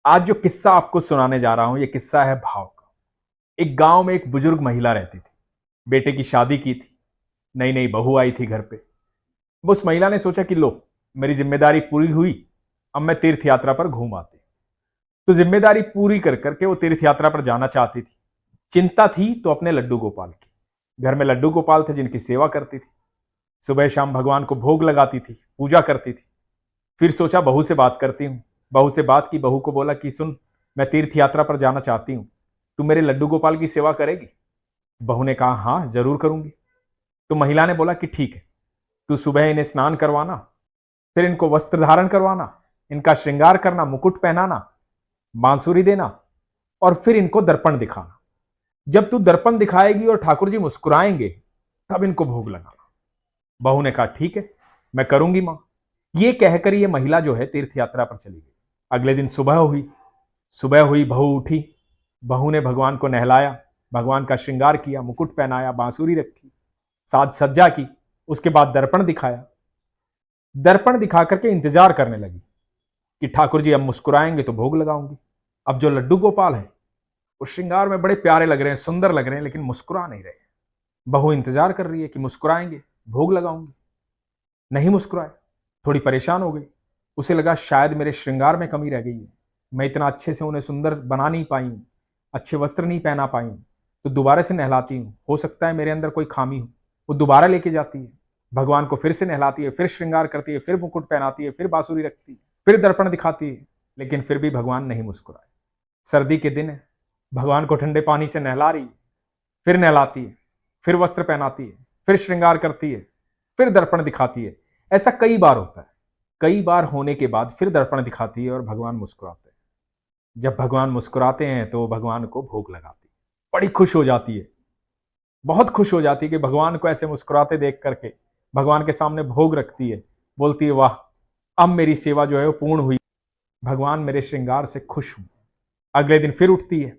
आज जो किस्सा आपको सुनाने जा रहा हूं, यह किस्सा है भाव का। एक गांव में एक बुजुर्ग महिला रहती थी। बेटे की शादी की थी, नई नई बहू आई थी घर पे। अब उस महिला ने सोचा कि लो, मेरी जिम्मेदारी पूरी हुई, अब मैं तीर्थ यात्रा पर घूम आती। तो जिम्मेदारी पूरी कर करके वो तीर्थ यात्रा पर जाना चाहती थी। चिंता थी तो अपने लड्डू गोपाल की। घर में लड्डू गोपाल थे जिनकी सेवा करती थी। सुबह शाम भगवान को भोग लगाती थी, पूजा करती थी। फिर सोचा बहू से बात करती हूँ। बहू से बात की, बहू को बोला कि सुन, मैं तीर्थ यात्रा पर जाना चाहती हूँ, तू मेरे लड्डू गोपाल की सेवा करेगी? बहू ने कहा हाँ जरूर करूंगी। तो महिला ने बोला कि ठीक है, तू सुबह इन्हें स्नान करवाना, फिर इनको वस्त्र धारण करवाना, इनका श्रृंगार करना, मुकुट पहनाना, बांसुरी देना, और फिर इनको दर्पण दिखाना। जब तू दर्पण दिखाएगी और ठाकुर जी मुस्कुराएंगे तब इनको भोग लगाना। बहू ने कहा ठीक है, मैं करूंगी मां। ये कहकर ये महिला जो है तीर्थ यात्रा पर चली गई। अगले दिन सुबह हुई, बहू उठी। बहू ने भगवान को नहलाया, भगवान का श्रृंगार किया, मुकुट पहनाया, बांसुरी रखी, साज सज्जा की। उसके बाद दर्पण दिखाया। दर्पण दिखा करके इंतजार करने लगी कि ठाकुर जी अब मुस्कुराएंगे तो भोग लगाऊंगी। अब जो लड्डू गोपाल है वो श्रृंगार में बड़े प्यारे लग रहे हैं, सुंदर लग रहे हैं, लेकिन मुस्कुरा नहीं रहे। बहू इंतजार कर रही है कि मुस्कुराएंगे, भोग लगाऊंगी। नहीं मुस्कुराए, थोड़ी परेशान हो गई। उसे लगा शायद मेरे श्रृंगार में कमी रह गई है, मैं इतना अच्छे से उन्हें सुंदर बना नहीं पाई हूं, अच्छे वस्त्र नहीं पहना पाई हूं, तो दोबारा से नहलाती हूं, हो सकता है मेरे अंदर कोई खामी हो। वो दोबारा लेके जाती है, भगवान को फिर से नहलाती है, फिर श्रृंगार करती है, फिर मुकुट पहनाती है, फिर बांसुरी रखती है, फिर दर्पण दिखाती है, लेकिन फिर भी भगवान नहीं मुस्कुराए। सर्दी के दिन है, भगवान को ठंडे पानी से नहला रही है, फिर नहलाती है, फिर वस्त्र पहनाती है, फिर श्रृंगार करती है, फिर दर्पण दिखाती है। ऐसा कई बार होता है। कई बार होने के बाद फिर दर्पण दिखाती है और भगवान मुस्कुराते हैं। जब भगवान मुस्कुराते हैं तो भगवान को भोग लगाती है। बड़ी खुश हो जाती है, बहुत खुश हो जाती है कि भगवान को ऐसे मुस्कुराते देख करके भगवान के सामने भोग रखती है। बोलती है वाह, अब मेरी सेवा जो है वो पूर्ण हुई, भगवान मेरे श्रृंगार से खुश हूं। अगले दिन फिर उठती है,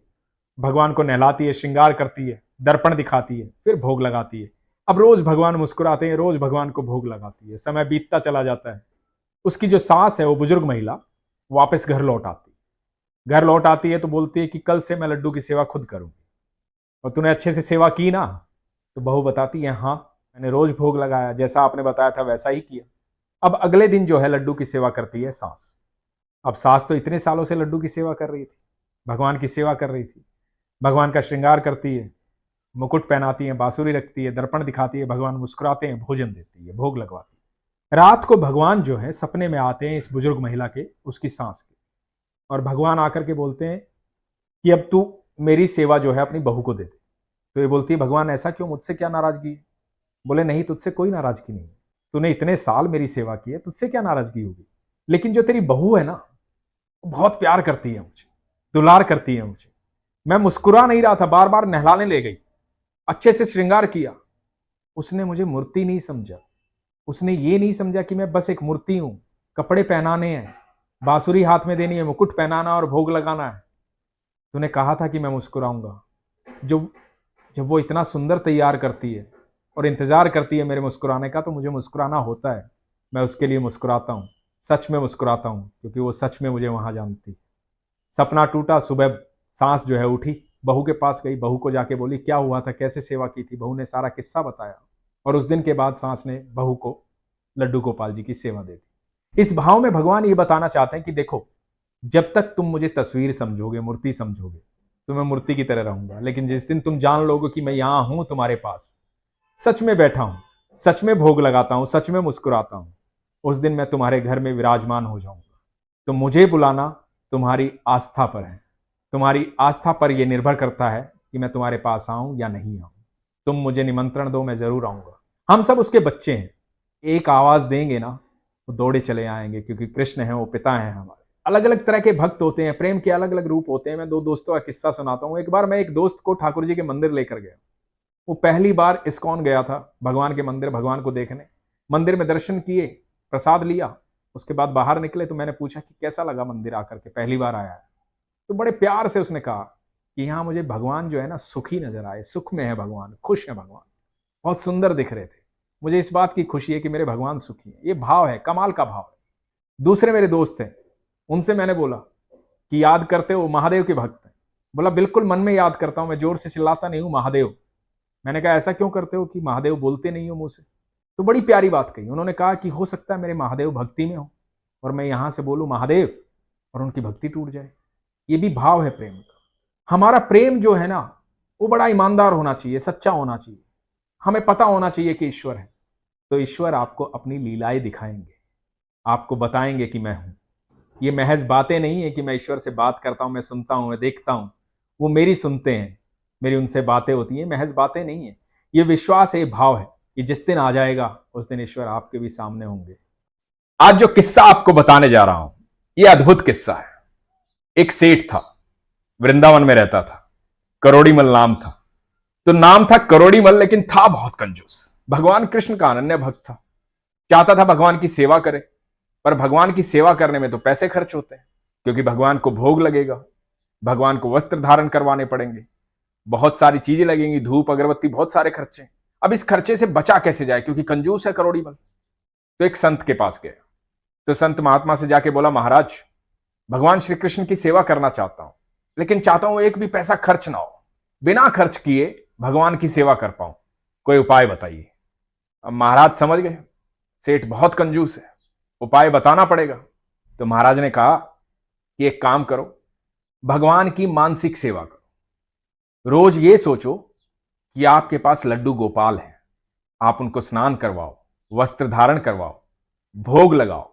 भगवान को नहलाती है, श्रृंगार करती है, दर्पण दिखाती है, फिर भोग लगाती है। अब रोज भगवान मुस्कुराते हैं, रोज भगवान को भोग लगाती है। समय बीतता चला जाता है। उसकी जो सास है, वो बुजुर्ग महिला, वापस घर लौट आती है तो बोलती है कि कल से मैं लड्डू की सेवा खुद करूंगी, और तूने अच्छे से सेवा की ना? तो बहू बताती है हाँ, मैंने रोज भोग लगाया, जैसा आपने बताया था वैसा ही किया। अब अगले दिन जो है लड्डू की सेवा करती है सास। अब सास तो इतने सालों से लड्डू की सेवा कर रही थी, भगवान की सेवा कर रही थी, भगवान का श्रृंगार करती है, मुकुट पहनाती है, बांसुरी रखती है, दर्पण दिखाती है, भगवान मुस्कुराते हैं, भोजन देती है, भोग लगवाती है। रात को भगवान जो है सपने में आते हैं इस बुजुर्ग महिला के, उसकी सास के, और भगवान आकर के बोलते हैं कि अब तू मेरी सेवा जो है अपनी बहू को दे दे। तो ये बोलती है भगवान ऐसा क्यों, मुझसे क्या नाराजगी है? बोले नहीं, तुझसे कोई नाराजगी नहीं है, तूने इतने साल मेरी सेवा की है, तुझसे क्या नाराजगी होगी। लेकिन जो तेरी बहू है ना, वो बहुत प्यार करती है मुझे, दुलार करती है मुझे। मैं मुस्कुरा नहीं रहा था, बार बार नहलाने ले गई, अच्छे से श्रृंगार किया। उसने मुझे मूर्ति नहीं समझा। उसने ये नहीं समझा कि मैं बस एक मूर्ति हूं, कपड़े पहनाने हैं, बांसुरी हाथ में देनी है, मुकुट पहनाना और भोग लगाना है। तूने कहा था कि मैं मुस्कुराऊंगा। जो जब वो इतना सुंदर तैयार करती है और इंतजार करती है मेरे मुस्कुराने का, तो मुझे मुस्कुराना होता है। मैं उसके लिए मुस्कुराता हूँ, सच में मुस्कुराता हूँ, क्योंकि वो सच में मुझे वहां जानती। सपना टूटा, सुबह सांस जो है उठी, बहू के पास गई, बहू को जाके बोली क्या हुआ था, कैसे सेवा की थी। बहू ने सारा किस्सा बताया, और उस दिन के बाद सांस ने बहू को लड्डू गोपाल जी की सेवा दे दी। इस भाव में भगवान ये बताना चाहते हैं कि देखो, जब तक तुम मुझे तस्वीर समझोगे, मूर्ति समझोगे, तो मैं मूर्ति की तरह रहूंगा, लेकिन जिस दिन तुम जान लोगे कि मैं यहां हूं तुम्हारे पास, सच में बैठा हूं, सच में भोग लगाता हूं, सच में मुस्कुराता हूं, उस दिन मैं तुम्हारे घर में विराजमान हो जाऊंगा। तो मुझे बुलाना तुम्हारी आस्था पर है। तुम्हारी आस्था पर यह निर्भर करता है कि मैं तुम्हारे पास आऊं या नहीं आऊं। तुम मुझे निमंत्रण दो, मैं जरूर आऊंगा। हम सब उसके बच्चे हैं, एक आवाज देंगे ना तो दौड़े चले आएंगे, क्योंकि कृष्ण है, वो पिता है हमारे। अलग अलग तरह के भक्त होते हैं, प्रेम के अलग अलग रूप होते हैं। मैं दो दोस्तों का किस्सा सुनाता हूँ। एक बार मैं एक दोस्त को ठाकुर जी के मंदिर लेकर गया। वो पहली बार इस्कॉन गया था, भगवान के मंदिर, भगवान को देखने। मंदिर में दर्शन किए, प्रसाद लिया, उसके बाद बाहर निकले तो मैंने पूछा कि कैसा लगा मंदिर आकर के, पहली बार आया है। तो बड़े प्यार से उसने कहा कि यहाँ मुझे भगवान जो है ना सुखी नजर आए, सुख में है भगवान, खुश है भगवान, बहुत सुंदर दिख रहे थे। मुझे इस बात की खुशी है कि मेरे भगवान सुखी है। ये भाव है, कमाल का भाव है। दूसरे मेरे दोस्त हैं, उनसे मैंने बोला कि याद करते हो महादेव के भक्त हैं? बोला बिल्कुल मन में याद करता हूं, मैं जोर से चिल्लाता नहीं हूं महादेव। मैंने कहा ऐसा क्यों करते हो कि महादेव बोलते नहीं हो मुंह से? तो बड़ी प्यारी बात कही उन्होंने, कहा कि हो सकता है मेरे महादेव भक्ति में हो और मैं यहां से बोलूं महादेव और उनकी भक्ति टूट जाए। ये भी भाव है प्रेम का। हमारा प्रेम जो है ना, वो बड़ा ईमानदार होना चाहिए, सच्चा होना चाहिए। हमें पता होना चाहिए कि ईश्वर है, तो ईश्वर आपको अपनी लीलाएं दिखाएंगे, आपको बताएंगे कि मैं हूं। ये महज बातें नहीं है कि मैं ईश्वर से बात करता हूं, मैं सुनता हूं, मैं देखता हूं, वो मेरी सुनते हैं, मेरी उनसे बातें होती हैं। महज बातें नहीं है, ये विश्वास है, ये भाव है कि जिस दिन आ जाएगा उस दिन ईश्वर आपके भी सामने होंगे। आज जो किस्सा आपको बताने जा रहा हूं, ये अद्भुत किस्सा है। एक सेठ था, वृंदावन में रहता था, करोड़ीमल नाम था। तो नाम था करोड़ीमल, लेकिन था बहुत कंजूस। भगवान कृष्ण का अनन्य भक्त था, चाहता था भगवान की सेवा करे, पर भगवान की सेवा करने में तो पैसे खर्च होते हैं, क्योंकि भगवान को भोग लगेगा, भगवान को वस्त्र धारण करवाने पड़ेंगे, बहुत सारी चीजें लगेंगी, धूप अगरबत्ती, बहुत सारे खर्चे। अब इस खर्चे से बचा कैसे जाए, क्योंकि कंजूस है करोड़ीमल। तो एक संत के पास गया, तो संत महात्मा से जाके बोला, महाराज भगवान श्री कृष्ण की सेवा करना चाहता हूं, लेकिन चाहता हूं एक भी पैसा खर्च ना हो, बिना खर्च किए भगवान की सेवा कर पाऊं, कोई उपाय बताइए। अब महाराज समझ गए सेठ बहुत कंजूस है, उपाय बताना पड़ेगा। तो महाराज ने कहा कि एक काम करो, भगवान की मानसिक सेवा करो। रोज ये सोचो कि आपके पास लड्डू गोपाल हैं, आप उनको स्नान करवाओ, वस्त्र धारण करवाओ, भोग लगाओ,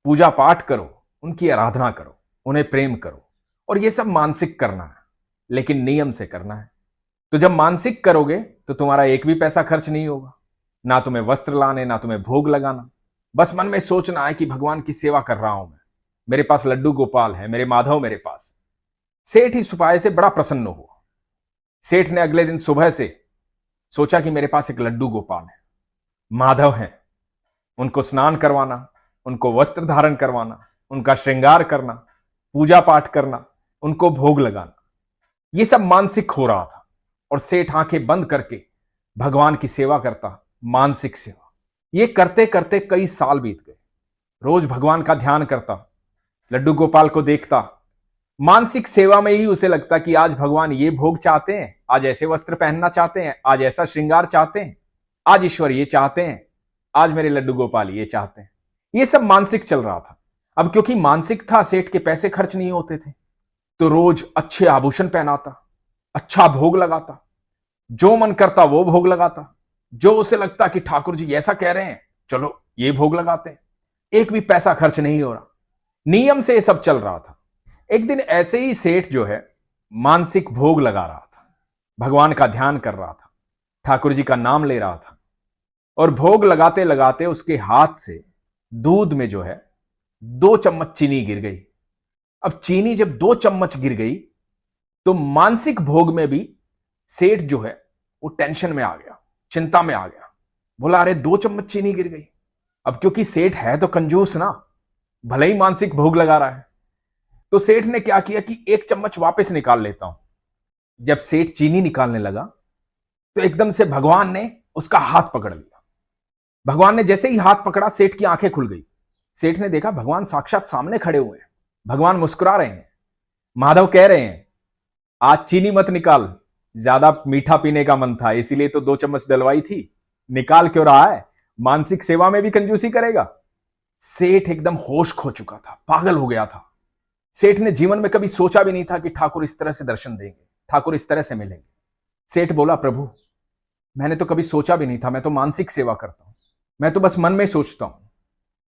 पूजा पाठ करो, उनकी आराधना करो, उन्हें प्रेम करो। और ये सब मानसिक करना है, लेकिन नियम से करना है। तो जब मानसिक करोगे तो तुम्हारा एक भी पैसा खर्च नहीं होगा, ना तुम्हें वस्त्र लाने, ना तुम्हें भोग लगाना। बस मन में सोचना है कि भगवान की सेवा कर रहा हूं मैं, मेरे पास लड्डू गोपाल है, मेरे माधव मेरे पास। सेठ इस उपाय से बड़ा प्रसन्न हुआ। सेठ ने अगले दिन सुबह से सोचा कि मेरे पास एक लड्डू गोपाल है, माधव है, उनको स्नान करवाना, उनको वस्त्र धारण करवाना, उनका श्रृंगार करना, पूजा पाठ करना, उनको भोग लगाना, ये सब मानसिक हो रहा था। और सेठ आंखें बंद करके भगवान की सेवा करता, मानसिक सेवा। ये करते करते कई साल बीत गए। रोज भगवान का ध्यान करता, लड्डू गोपाल को देखता, मानसिक सेवा में ही उसे लगता कि आज भगवान ये भोग चाहते हैं, आज ऐसे वस्त्र पहनना चाहते हैं, आज ऐसा श्रृंगार चाहते हैं, आज ईश्वर ये चाहते हैं, आज मेरे लड्डू गोपाल ये चाहते हैं। ये सब मानसिक चल रहा था। अब क्योंकि मानसिक था, सेठ के पैसे खर्च नहीं होते थे, तो रोज अच्छे आभूषण पहनाता, अच्छा भोग लगाता, जो मन करता वो भोग लगाता, जो उसे लगता कि ठाकुर जी ऐसा कह रहे हैं चलो ये भोग लगाते हैं। एक भी पैसा खर्च नहीं हो रहा, नियम से ये सब चल रहा था। एक दिन ऐसे ही सेठ जो है मानसिक भोग लगा रहा था, भगवान का ध्यान कर रहा था, ठाकुर जी का नाम ले रहा था, और भोग लगाते लगाते उसके हाथ से दूध में जो है 2 चम्मच चीनी गिर गई। अब चीनी जब 2 चम्मच गिर गई तो मानसिक भोग में भी सेठ जो है वो टेंशन में आ गया, चिंता में आ गया। बोला अरे 2 चम्मच चीनी गिर गई। अब क्योंकि सेठ है तो कंजूस ना, भले ही मानसिक भोग लगा रहा है, तो सेठ ने क्या किया कि 1 चम्मच वापस निकाल लेता हूं। जब सेठ चीनी निकालने लगा तो एकदम से भगवान ने उसका हाथ पकड़ लिया। भगवान ने जैसे ही हाथ पकड़ा, सेठ की आंखें खुल गई। सेठ ने देखा भगवान साक्षात सामने खड़े हुए हैं, भगवान मुस्कुरा रहे हैं। माधव कह रहे हैं आज चीनी मत निकाल, ज्यादा मीठा पीने का मन था इसीलिए तो 2 चम्मच डलवाई थी, निकाल क्यों रहा है, मानसिक सेवा में भी कंजूसी करेगा। सेठ एकदम होश खो चुका था, पागल हो गया था। सेठ ने जीवन में कभी सोचा भी नहीं था कि ठाकुर इस तरह से दर्शन देंगे, ठाकुर इस तरह से मिलेंगे। सेठ बोला प्रभु मैंने तो कभी सोचा भी नहीं था, मैं तो मानसिक सेवा करता हूं, मैं तो बस मन में सोचता हूं,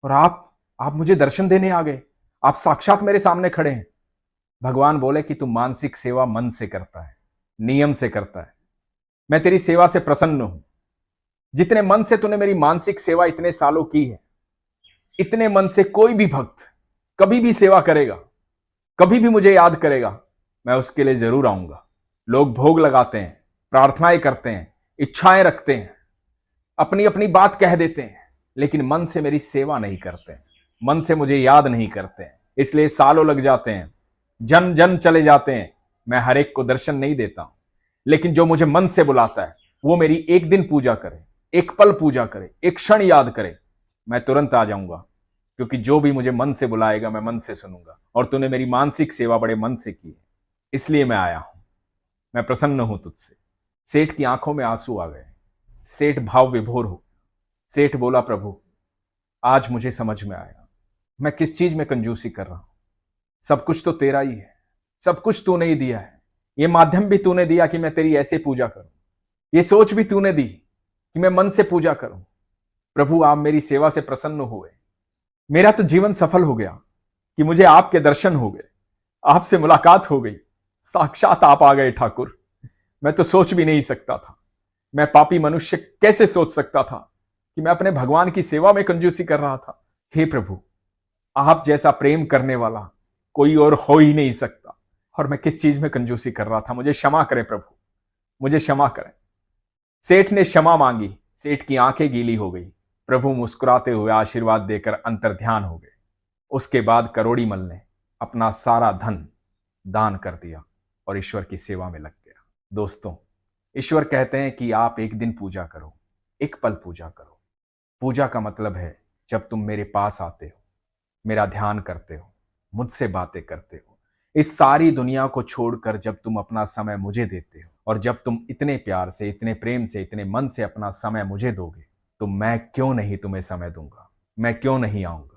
और आप मुझे दर्शन देने आ गए, आप साक्षात मेरे सामने खड़े हैं। भगवान बोले कि तू मानसिक सेवा मन से करता है, नियम से करता है, मैं तेरी सेवा से प्रसन्न हूं। जितने मन से तूने मेरी मानसिक सेवा इतने सालों की है, इतने मन से कोई भी भक्त कभी भी सेवा करेगा, कभी भी मुझे याद करेगा, मैं उसके लिए जरूर आऊंगा। लोग भोग लगाते हैं, प्रार्थनाएं करते हैं, इच्छाएं रखते हैं, अपनी अपनी बात कह देते हैं, लेकिन मन से मेरी सेवा नहीं करते, मन से मुझे याद नहीं करते, इसलिए सालों लग जाते हैं, जन्म जन्म चले जाते हैं, मैं हर एक को दर्शन नहीं देता हूं। लेकिन जो मुझे मन से बुलाता है वो मेरी एक दिन पूजा करे, एक पल पूजा करे, एक क्षण याद करे, मैं तुरंत आ जाऊंगा, क्योंकि जो भी मुझे मन से बुलाएगा मैं मन से सुनूंगा, और तूने मेरी मानसिक सेवा बड़े मन से की है, इसलिए मैं आया हूं। मैं प्रसन्न हूं तुझसे। सेठ की आंखों में आंसू आ गए। सेठ भाव विभोर हो। सेठ बोला, प्रभु आज मुझे समझ में आया मैं किस चीज में कंजूसी कर रहा हूं। सब कुछ तो तेरा ही है, सब कुछ तूने ही दिया है। ये माध्यम भी तूने दिया कि मैं तेरी ऐसे पूजा करूं। ये सोच भी तूने दी कि मैं मन से पूजा करूं। प्रभु आप मेरी सेवा से प्रसन्न हुए। मेरा तो जीवन सफल हो गया कि मुझे आपके दर्शन हो गए, आपसे मुलाकात हो गई। साक्षात आप आ गए ठाकुर। मैं तो सोच भी नहीं सकता था, मैं पापी मनुष्य कैसे सोच सकता था कि मैं अपने भगवान की सेवा में कंजूसी कर रहा था। हे प्रभु, आप जैसा प्रेम करने वाला कोई और हो ही नहीं सकता। और मैं किस चीज में कंजूसी कर रहा था, मुझे क्षमा करें प्रभु, मुझे क्षमा करें। सेठ ने क्षमा मांगी। सेठ की आंखें गीली हो गई। प्रभु मुस्कुराते हुए आशीर्वाद देकर अंतर्ध्यान हो गए। उसके बाद करोड़ी मल ने अपना सारा धन दान कर दिया और ईश्वर की सेवा में लग गया। दोस्तों, ईश्वर कहते हैं कि आप एक दिन पूजा करो, एक पल पूजा करो। पूजा का मतलब है जब तुम मेरे पास आते हो, मेरा ध्यान करते हो, मुझसे बातें करते हो, इस सारी दुनिया को छोड़कर जब तुम अपना समय मुझे देते हो, और जब तुम इतने प्यार से, इतने प्रेम से, इतने मन से अपना समय मुझे दोगे, तो मैं क्यों नहीं तुम्हें समय दूंगा, मैं क्यों नहीं आऊंगा।